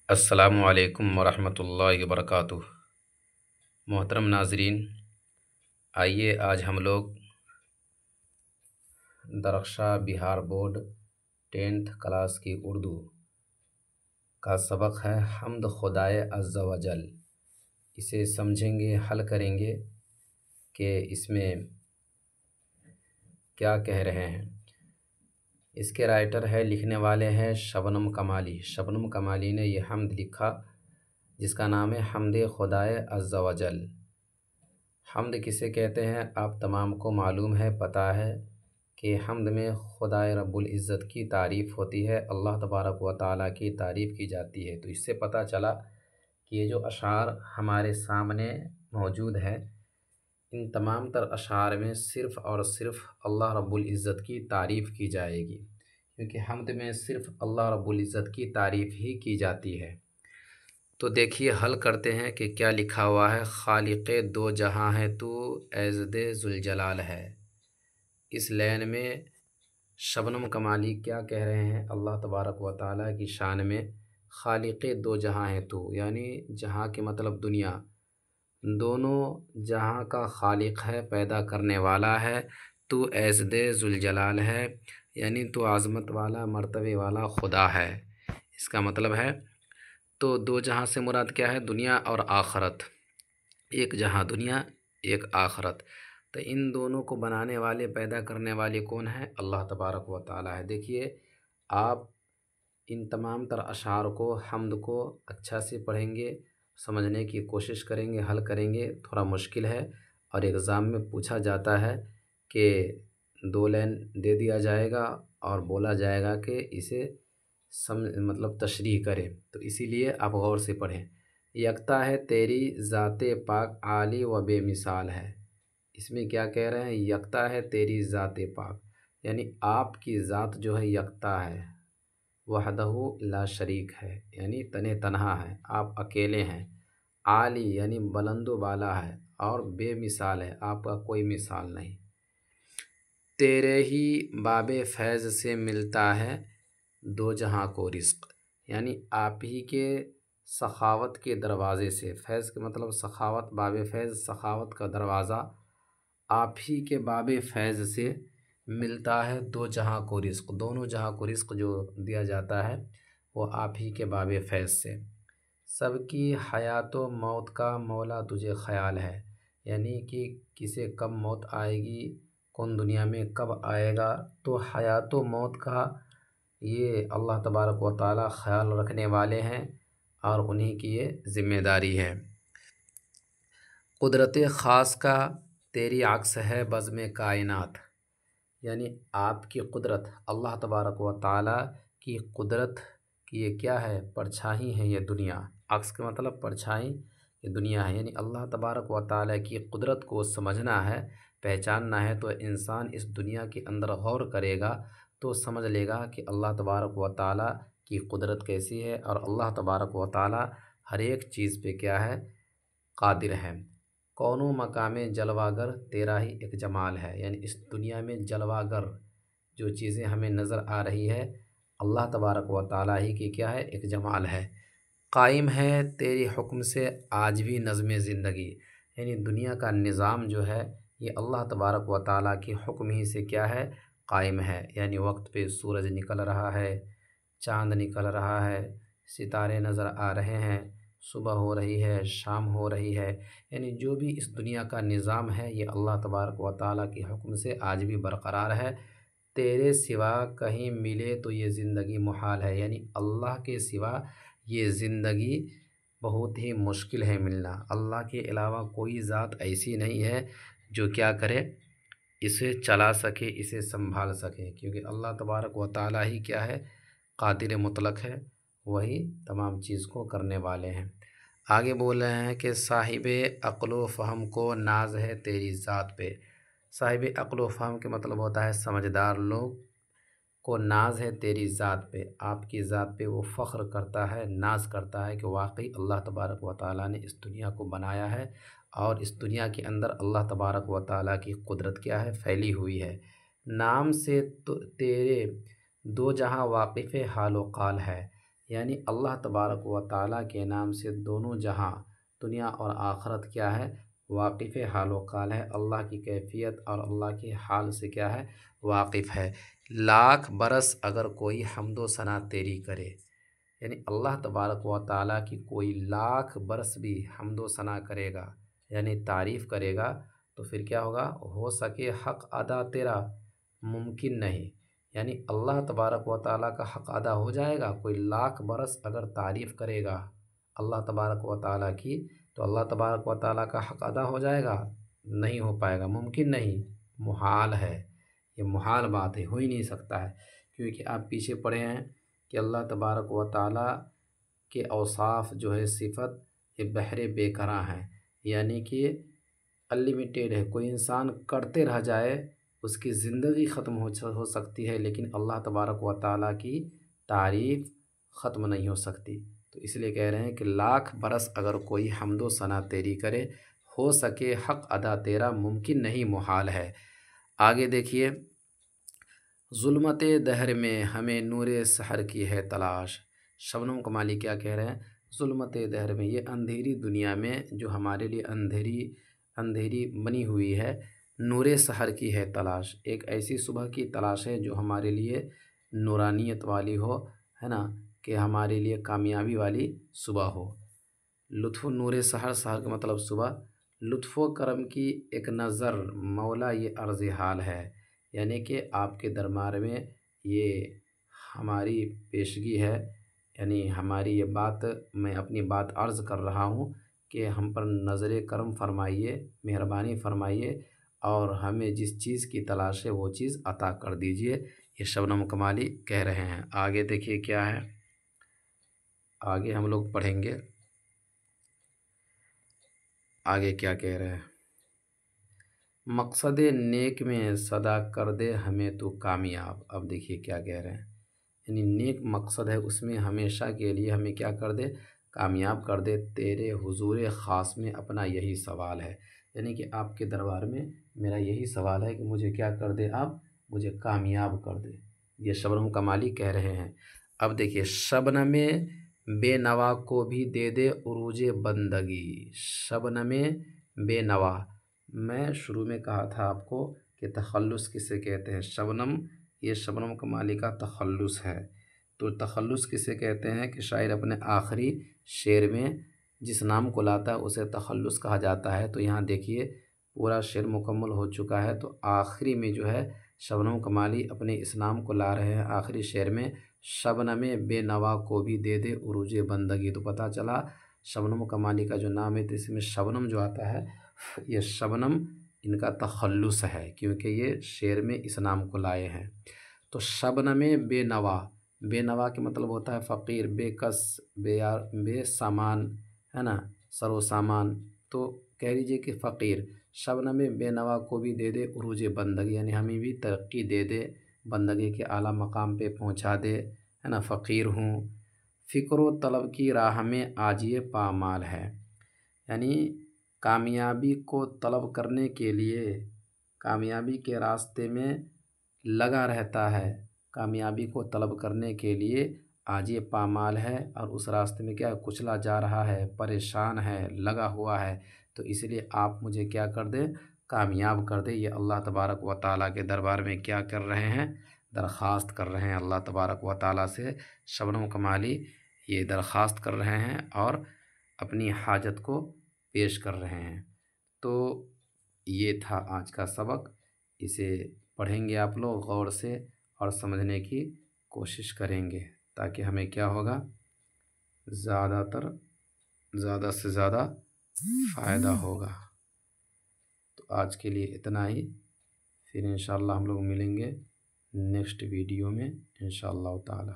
السلام علیکم ورحمۃ اللہ وبرکاتہ۔ محترم ناظرین، آئیے آج ہم لوگ درخشاں بہار بورڈ 10th کلاس کی اردو کا سبق ہے حمد خدائے عز و جل۔ اسے سمجھیں گے، حل کریں گے کہ اس میں کیا کہہ رہے ہیں۔ اس کے رائٹر ہے، لکھنے والے ہیں شبنم کمالی۔ شبنم کمالی نے یہ حمد لکھا جس کا نام ہے حمد خدائے عز و جل۔ حمد کسے کہتے ہیں آپ تمام کو معلوم ہے، پتہ ہے کہ حمد میں خدائے رب العزت کی تعریف ہوتی ہے، اللہ تبارک و تعالیٰ کی تعریف کی جاتی ہے۔ تو اس سے پتہ چلا کہ یہ جو اشعار ہمارے سامنے موجود ہیں، ان تمام تر اشعار میں صرف اور صرف اللہ رب العزت کی تعریف کی جائے گی، کیونکہ حمد میں صرف اللہ رب العزت کی تعریف ہی کی جاتی ہے۔ تو دیکھیے حل کرتے ہیں کہ کیا لکھا ہوا ہے۔ خالق دو جہاں ہے تو ایزد ذوالجلال ہے۔ اس لین میں شبنم کمالی کیا کہہ رہے ہیں اللہ تبارک و تعالیٰ کی شان میں؟ خالق دو جہاں ہے تو، یعنی جہاں کے مطلب دنیا، دونوں جہاں کا خالق ہے، پیدا کرنے والا ہے۔ تو ایزد ذوالجلال ہے، یعنی تو عظمت والا، مرتبے والا خدا ہے۔ اس کا مطلب ہے تو دو جہاں سے مراد کیا ہے؟ دنیا اور آخرت۔ ایک جہاں دنیا، ایک آخرت۔ تو ان دونوں کو بنانے والے، پیدا کرنے والے کون ہیں؟ اللہ تبارک و تعالیٰ ہے۔ دیکھیے آپ ان تمام تر اشعار کو، حمد کو اچھا سے پڑھیں گے، سمجھنے کی کوشش کریں گے، حل کریں گے۔ تھوڑا مشکل ہے اور ایگزام میں پوچھا جاتا ہے کہ 2 لائن دے دیا جائے گا اور بولا جائے گا کہ اسے مطلب تشریح کریں، تو اسی لیے آپ غور سے پڑھیں۔ یکتا ہے تیری ذات پاک، عالی و بے مثال ہے۔ اس میں کیا کہہ رہے ہیں؟ یکتا ہے تیری ذات پاک، یعنی آپ کی ذات جو ہے یکتا ہے، وحدہ لا شریک ہے، یعنی تنہا ہے، آپ اکیلے ہیں۔ عالی یعنی بلند و بالا ہے، اور بے مثال ہے، آپ کا کوئی مثال نہیں۔ تیرے ہی باب فیض سے ملتا ہے دو جہاں کو رزق، یعنی آپ ہی کے سخاوت کے دروازے سے، فیض کے مطلب سخاوت، باب فیض سخاوت کا دروازہ، آپ ہی کے باب فیض سے ملتا ہے دو جہاں کو رزق۔ دونوں جہاں کو رزق جو دیا جاتا ہے وہ آپ ہی کے باب فیض سے۔ سب کی حیات و موت کا مولا تجھے خیال ہے، یعنی کہ کسے کب موت آئے گی، کون دنیا میں کب آئے گا، تو حیات و موت کا یہ اللہ تبارک و تعالیٰ خیال رکھنے والے ہیں اور انہی کی یہ ذمہ داری ہے۔ قدرت خاص کا تیری عکس ہے بزم کائنات، یعنی آپ کی قدرت، اللہ تبارک و تعالیٰ کی قدرت کی یہ کیا ہے؟ پرچھائی ہے یہ دنیا۔ عکس کا مطلب پرچھائی، یہ دنیا ہے، یعنی اللہ تبارک و تعالیٰ کی قدرت کو سمجھنا ہے، پہچاننا ہے، تو انسان اس دنیا کے اندر غور کرے گا تو سمجھ لے گا کہ اللہ تبارک و تعالیٰ کی قدرت کیسی ہے، اور اللہ تبارک و تعالیٰ ہر ایک چیز پہ کیا ہے؟ قادر ہے۔ کون و مقام جلوہ گر تیرا ہی ایک جمال ہے، یعنی اس دنیا میں جلوہ گر جو چیزیں ہمیں نظر آ رہی ہے، اللہ تبارک و تعالیٰ ہی کی کیا ہے؟ ایک جمال ہے۔ قائم ہے تیری حکم سے آج بھی نظم زندگی، یعنی دنیا کا نظام جو ہے یہ اللہ تبارک و تعالیٰ کی حکم ہی سے کیا ہے؟ قائم ہے، یعنی وقت پہ سورج نکل رہا ہے، چاند نکل رہا ہے، ستارے نظر آ رہے ہیں، صبح ہو رہی ہے، شام ہو رہی ہے، یعنی جو بھی اس دنیا کا نظام ہے یہ اللہ تبارک و تعالیٰ کے حکم سے آج بھی برقرار ہے۔ تیرے سوا کہیں ملے تو یہ زندگی محال ہے، یعنی اللہ کے سوا یہ زندگی بہت ہی مشکل ہے ملنا۔ اللہ کے علاوہ کوئی ذات ایسی نہیں ہے جو کیا کرے؟ اسے چلا سکے، اسے سنبھال سکے، کیونکہ اللہ تبارک و تعالیٰ ہی کیا ہے؟ قادر مطلق ہے، وہی تمام چیز کو کرنے والے ہیں۔ آگے بول رہے ہیں کہ صاحب عقل و فہم کو ناز ہے تیری ذات پہ۔ صاحب عقل و فہم کے مطلب ہوتا ہے سمجھدار لوگ کو ناز ہے تیری ذات پہ، آپ کی ذات پہ وہ فخر کرتا ہے، ناز کرتا ہے کہ واقعی اللہ تبارک و تعالیٰ نے اس دنیا کو بنایا ہے، اور اس دنیا کے اندر اللہ تبارک و تعالیٰ کی قدرت کیا ہے؟ پھیلی ہوئی ہے۔ نام سے تو تیرے دو جہاں واقف حال و قال ہے، یعنی اللہ تبارک و تعالیٰ کے نام سے دونوں جہاں دنیا اور آخرت کیا ہے، واقف حال و قال ہے، اللہ کی کیفیت اور اللہ کے حال سے کیا ہے، واقف ہے۔ لاکھ برس اگر کوئی حمد و ثنا تیری کرے، یعنی اللہ تبارک و تعالیٰ کی کوئی لاکھ برس بھی حمد و ثنا کرے گا، یعنی تعریف کرے گا، تو پھر کیا ہوگا، ہو سکے حق ادا تیرا ممکن نہیں، یعنی اللہ تبارک و تعالیٰ کا حق ادا ہو جائے گا؟ کوئی لاکھ برس اگر تعریف کرے گا اللہ تبارک و تعالیٰ کی، تو اللہ تبارک و تعالیٰ کا حق ادا ہو جائے گا؟ نہیں ہو پائے گا، ممکن نہیں، محال ہے، یہ محال بات ہے، ہو ہی نہیں سکتا ہے، کیونکہ آپ پیچھے پڑھے ہیں کہ اللہ تبارک و تعالیٰ کے اوصاف جو ہے، صفت، یہ بحر بے کراں ہیں، یعنی کہ انلیمیٹیڈ ہے، کوئی انسان کرتے رہ جائے اس کی زندگی ختم ہو سکتی ہے، لیکن اللہ تبارک و تعالیٰ کی تعریف ختم نہیں ہو سکتی۔ تو اس لیے کہہ رہے ہیں کہ لاکھ برس اگر کوئی حمد و ثنا تیری کرے، ہو سکے حق ادا تیرا ممکن نہیں، محال ہے۔ آگے دیکھیے، ظلمت دہر میں ہمیں نور سحر کی ہے تلاش۔ شبنم کمالی کیا کہہ رہے ہیں؟ ظلمت دہر میں، یہ اندھیری دنیا میں جو ہمارے لیے اندھیری بنی ہوئی ہے، نور سحر کی ہے تلاش، ایک ایسی صبح کی تلاش ہے جو ہمارے لیے نورانیت والی ہو، ہے نا، کہ ہمارے لیے کامیابی والی صبح ہو۔ لطف نور سحر، سحر کا مطلب صبح، لطف و کرم کی ایک نظر مولا یہ عرض حال ہے، یعنی کہ آپ کے دربار میں یہ ہماری پیشگی ہے، یعنی ہماری یہ بات، میں اپنی بات عرض کر رہا ہوں کہ ہم پر نظر کرم فرمائیے، مہربانی فرمائیے، اور ہمیں جس چیز کی تلاش ہے وہ چیز عطا کر دیجئے، یہ شبنم کمالی کہہ رہے ہیں۔ آگے دیکھیے کیا ہے، آگے ہم لوگ پڑھیں گے، آگے کیا کہہ رہے ہیں، مقصد نیک میں صدا کر دے ہمیں تو کامیاب۔ اب دیکھیے کیا کہہ رہے ہیں، یعنی نیک مقصد ہے، اس میں ہمیشہ کے لیے ہمیں کیا کر دے، کامیاب کر دے، تیرے حضور خاص میں اپنا یہی سوال ہے، یعنی کہ آپ کے دربار میں میرا یہی سوال ہے کہ مجھے کیا کر دے، آپ مجھے کامیاب کر دے، یہ شبنم کمالی کہہ رہے ہیں۔ اب دیکھیے، شبنم بے نوا کو بھی دے دے عروج بندگی۔ شبنم بے نوا، میں شروع میں کہا تھا آپ کو کہ تخلص کسے کہتے ہیں، شبنم، یہ شبنم کمالی کا تخلص ہے۔ تو تخلص کسے کہتے ہیں کہ شاعر اپنے آخری شعر میں جس نام کو لاتا ہے اسے تخلص کہا جاتا ہے۔ تو یہاں دیکھیے پورا شعر مکمل ہو چکا ہے، تو آخری میں جو ہے شبنم کمالی اپنے اس نام کو لا رہے ہیں آخری شعر میں، شبنم بے نوا کو بھی دے دے عروج بندگی۔ تو پتہ چلا شبنم کمالی کا جو نام ہے، تو اس میں شبنم جو آتا ہے، یہ شبنم ان کا تخلص ہے، کیونکہ یہ شعر میں اس نام کو لائے ہیں۔ تو شبنم بے نوا، بے نوا کے مطلب ہوتا ہے فقیر، بے کس، بے سامان، ہے نا، سر و سامان، تو کہہ لیجیے کہ فقیر۔ شبنم بے نوا کو بھی دے دے عروج بندگی، یعنی ہمیں بھی ترقی دے دے، بندگی کے اعلیٰ مقام پہ پہنچا دے، ہے نا، فقیر ہوں۔ فکر و طلب کی راہ میں آج یہ پامال ہے، یعنی کامیابی کو طلب کرنے کے لیے، کامیابی کے راستے میں لگا رہتا ہے، کامیابی کو طلب کرنے کے لیے آج یہ پامال ہے، اور اس راستے میں کیا کچلا جا رہا ہے، پریشان ہے، لگا ہوا ہے، تو اس لیے آپ مجھے کیا کر دیں، کامیاب کر دیں۔ یہ اللہ تبارک و تعالیٰ کے دربار میں کیا کر رہے ہیں، درخواست کر رہے ہیں اللہ تبارک و تعالیٰ سے، شبنم کمالی یہ درخواست کر رہے ہیں اور اپنی حاجت کو پیش کر رہے ہیں۔ تو یہ تھا آج کا سبق، اسے پڑھیں گے آپ لوگ غور سے اور سمجھنے کی کوشش کریں گے، تاکہ ہمیں کیا ہوگا، زیادہ سے زیادہ فائدہ ہوگا۔ تو آج کے لیے اتنا ہی، پھر انشاءاللہ ہم لوگ ملیں گے نیکسٹ ویڈیو میں انشاءاللہ تعالی۔